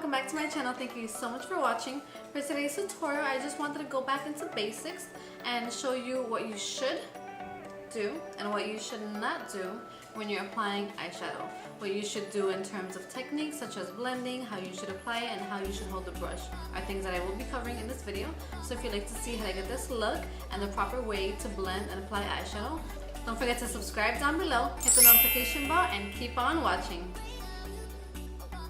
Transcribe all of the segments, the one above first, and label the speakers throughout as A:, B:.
A: welcome back to my channel. Thank you so much for watching. For today's tutorial, I just wanted to go back into basics and show you what you should do and what you should not do when you're applying eyeshadow. What you should do in terms of techniques such as blending, how you should apply it, and how you should hold the brush are things that I will be covering in this video. So if you'd like to see how to get this look and the proper way to blend and apply eyeshadow, don't forget to subscribe down below, hit the notification bell, and keep on watching.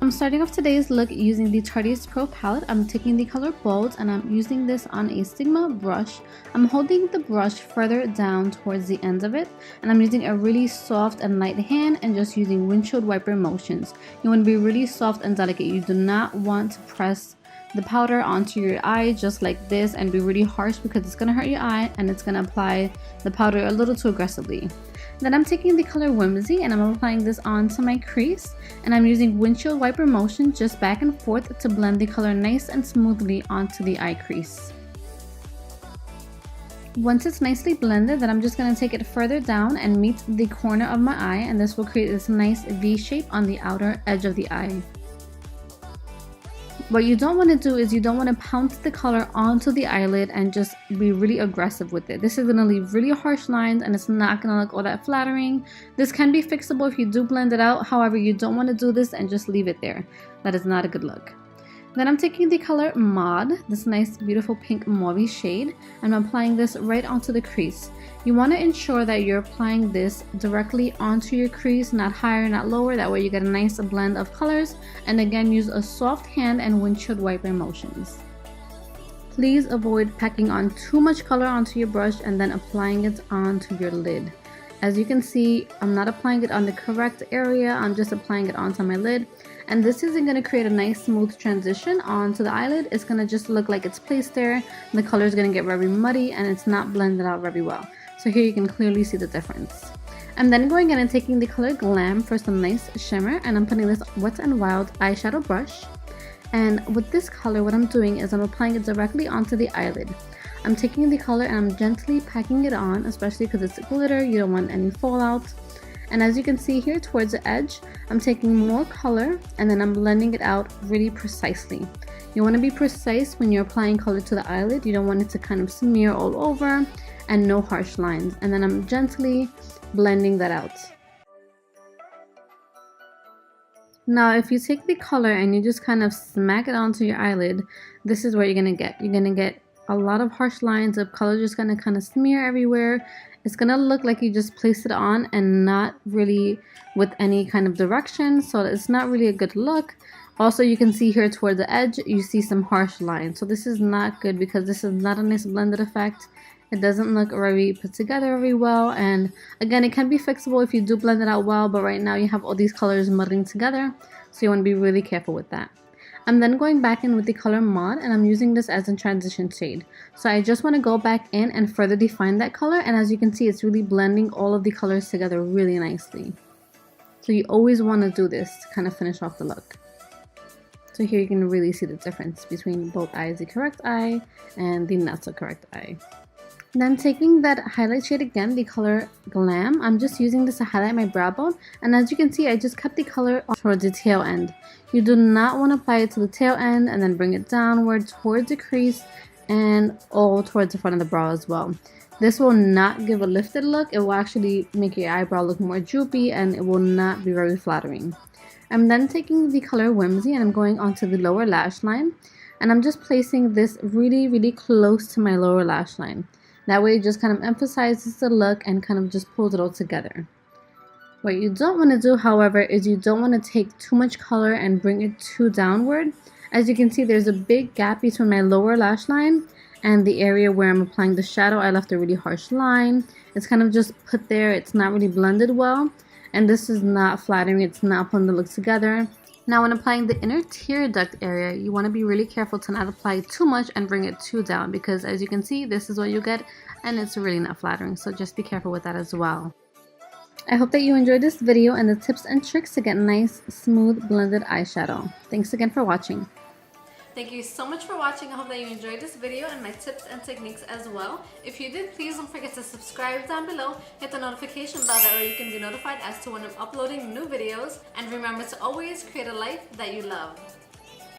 A: I'm starting off today's look using the Tarte's Pro palette. I'm taking the color Bold and I'm using this on a Sigma brush. I'm holding the brush further down towards the end of it, and I'm using a really soft and light hand and just using windshield wiper motions. You want to be really soft and delicate. You do not want to press the powder onto your eye just like this and be really harsh, because it's going to hurt your eye and it's going to apply the powder a little too aggressively. Then I'm taking the color Whimsy and I'm applying this onto my crease, and I'm using windshield wiper motion just back and forth to blend the color nice and smoothly onto the eye crease. Once it's nicely blended, then I'm just going to take it further down and meet the corner of my eye, and this will create this nice V shape on the outer edge of the eye. What you don't want to do is you don't want to pounce the color onto the eyelid and just be really aggressive with it. This is going to leave really harsh lines and it's not going to look all that flattering. This can be fixable if you do blend it out. However, you don't want to do this and just leave it there. That is not a good look. Then I'm taking the color Mod, this nice beautiful pink mauve shade, and I'm applying this right onto the crease. You want to ensure that you're applying this directly onto your crease, not higher, not lower. That way you get a nice blend of colors. And again, use a soft hand and windshield wiper motions. Please avoid packing on too much color onto your brush and then applying it onto your lid. As you can see, I'm not applying it on the correct area, I'm just applying it onto my lid. And this isn't going to create a nice smooth transition onto the eyelid. It's going to just look like it's placed there. The color is going to get very muddy and it's not blended out very well. So here you can clearly see the difference. I'm then going in and taking the color Glam for some nice shimmer, and I'm putting this Wet n Wild eyeshadow brush. And with this color, what I'm doing is I'm applying it directly onto the eyelid. I'm taking the color and I'm gently packing it on, especially because it's glitter, you don't want any fallout. And as you can see here towards the edge, I'm taking more color and then I'm blending it out really precisely. You want to be precise when you're applying color to the eyelid. You don't want it to kind of smear all over and no harsh lines. And then I'm gently blending that out. Now, if you take the color and you just kind of smack it onto your eyelid, this is what you're going to get. You're going to get a lot of harsh lines of color just going to kind of smear everywhere. It's going to look like you just placed it on and not really with any kind of direction, so it's not really a good look. Also, you can see here toward the edge, you see some harsh lines. So this is not good because this is not a nice blended effect. It doesn't look very put together very well, and again, it can be fixable if you do blend it out well, but right now you have all these colors muddling together, so you want to be really careful with that. I'm then going back in with the color Mod, and I'm using this as a transition shade. So I just want to go back in and further define that color, and as you can see, it's really blending all of the colors together really nicely. So you always want to do this to kind of finish off the look. So here you can really see the difference between both eyes, the correct eye and the not so correct eye. Then taking that highlight shade again, the color Glam, I'm just using this to highlight my brow bone, and as you can see, I just kept the color towards the tail end. You do not want to apply it to the tail end and then bring it downward towards the crease and all towards the front of the brow as well. This will not give a lifted look. It will actually make your eyebrow look more droopy and it will not be very flattering. I'm then taking the color Whimsy and I'm going onto the lower lash line, and I'm just placing this really close to my lower lash line. That way it just kind of emphasizes the look and kind of just pulls it all together. What you don't want to do, however, is you don't want to take too much color and bring it too downward. As you can see, there's a big gap between my lower lash line and the area where I'm applying the shadow. I left a really harsh line. It's kind of just put there. It's not really blended well. And this is not flattering. It's not putting the look together. Now, when applying the inner tear duct area, you want to be really careful to not apply too much and bring it too down, because as you can see, this is what you get and it's really not flattering. So just be careful with that as well. I hope that you enjoyed this video and the tips and tricks to get nice, smooth, blended eyeshadow. Thanks again for watching. Thank you so much for watching. I hope that you enjoyed this video and my tips and techniques as well. If you did, please don't forget to subscribe down below, hit the notification bell, that way you can be notified as to when I'm uploading new videos, and remember to always create a life that you love.